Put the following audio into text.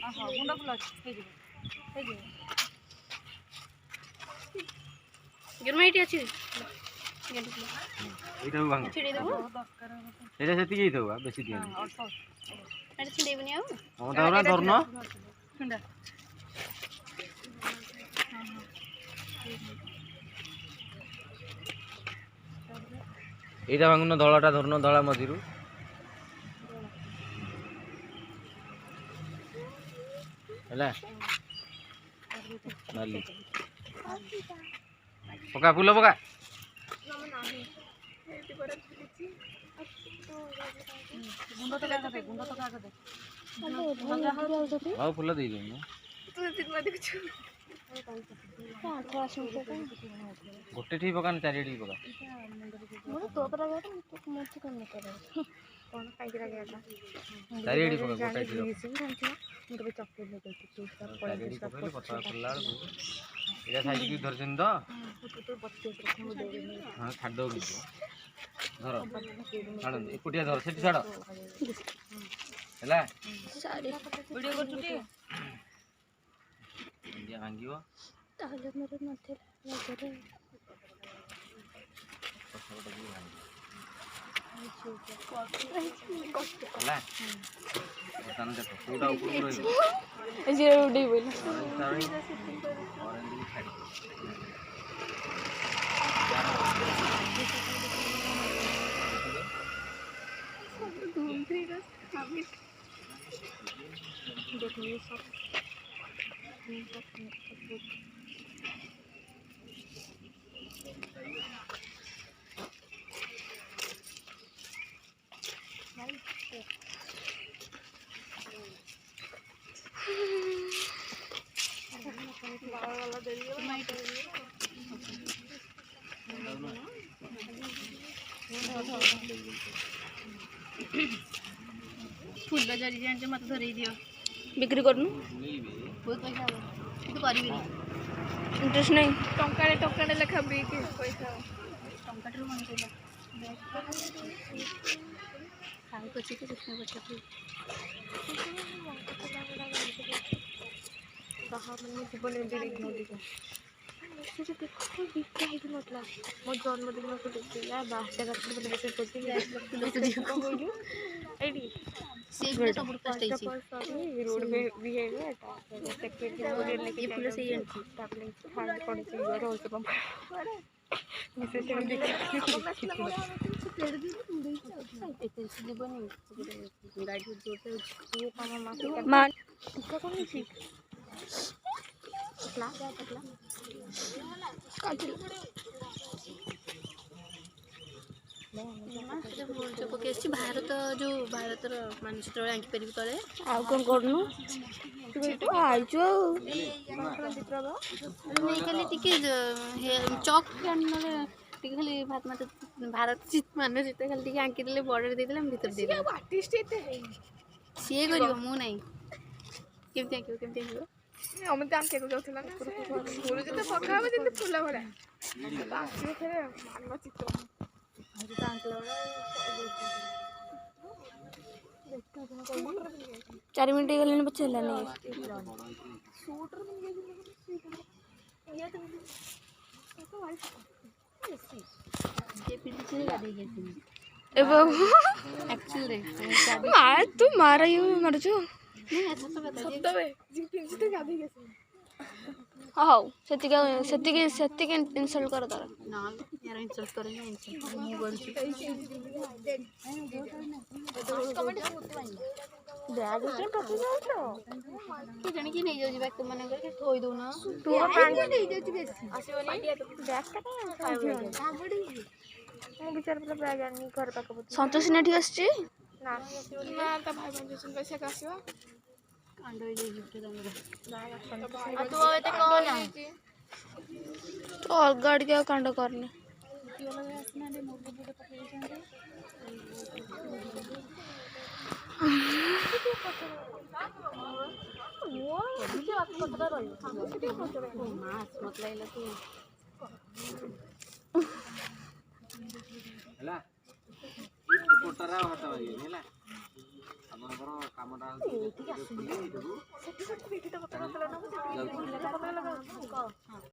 गुंड full अच्छी गिरमाइटी अच्छी ଏଇଟା ଭାଙ୍ଗ ଏଇଟା ସେତିକି ହେଇଥିବ ବେଶୀ ଦିଅନି ଛିଣ୍ଡେଇବନି ଆଉ ହଁ ତାପରେ ଧରୁନ ଏଇଟା ଭାଙ୍ଗୁନ ଧଳାଟା ଧରୁନ ଧଳା ମଝିରୁ ହେଲା ନାଲି ପକା ଫୁଲ ପକା ଆଉ ଫୁଲ ଦେଇଦେବି ଗୋଟେ ଠିକ ପକା ଚାରିଆଡ଼େ ପକା ଚାରିଆଡ଼େ ପକା ଗୋଟେ ପତଳା ଖୋଲିଲା ବେଳକୁ ଏଇଟା ସାଇଜ୍ ଧରିଛନ୍ତି ତ ହଁ ଛାଡ଼ିଦେବ କିଛି ଧର ଛାଡ଼ନ୍ତୁ ଏକୁଟିଆ ଧର ସେଠି ଛାଡ଼ ହେଲା ଭିଡ଼ିଓ କରୁଛୁ ଟିକେ ଭାଙ୍ଗିବ ତାହେଲେ ମୋର ନଥିଲା ନଜରରେ ହେଲା ବର୍ତ୍ତମାନ ଦେଖ କୋଉଟା ଉପରକୁ ରହିବ फुल जरी जान मत धरई दियो बिक्री करनु बहुत पैसा हो तो करबी इंटरेस्ट नहीं टंका लेखा बिक पैसा टंका टर मन पैसा खाऊ को चिके देखना बच्चा तू बाहर में जीवन एंडी देखो से देखो बिका ही मतलब मो जन्मदिन को देखि या बाहर का बोले से पति को बोलू एडी से भी सब फर्स्ट है रोड पे भी है एटा सेक्रेटरी बोले लेके ये फुल से एंटी तापले हार्ड पड़ से रोज पंप विशेष हम देखि जीवन गाड़ी जोते ये मामा मां का कौन छी पतला काटिल भारत जो भारत मानचित्र आंकी पारि तले आउ कौन करनु आइचो खाली टिके चक खाली भारत मानचित्र खाली टिके आंकी देले बॉर्डर दे देले हम भीतर दे देले आर्टिस्ट एते सी करियो मु नाही केमते आंकियो हम तो आंके को जाउथला ना फूल जते पका हो जते फूल भरा आंकियो फेरे मानचित्र चार मिनट गले बचला नहीं तू मारा मार हाँ से इनसल्ट कर तार ना यार इनसल्ट करेंगे इनसल्ट मु बोलছি बैग से टपी जाउछो तू जणी की नहीं जाउजी बैग तुम माने करके थोई दो ना तू पानी नहीं जाउची बेसी आसीबनी बैग का नहीं आबड़ी मु विचार पला बैग आनी घर पाक संतोष ने ठीक आछी ना ना त भाई बन जसन पैसा कासियो कांड हो जाई गिफ्ट दमरा ना तू एते कोन तो गाड़ी क्या कांड करने कोटारा हटा होला हमर कामटा ଯାଉଛି।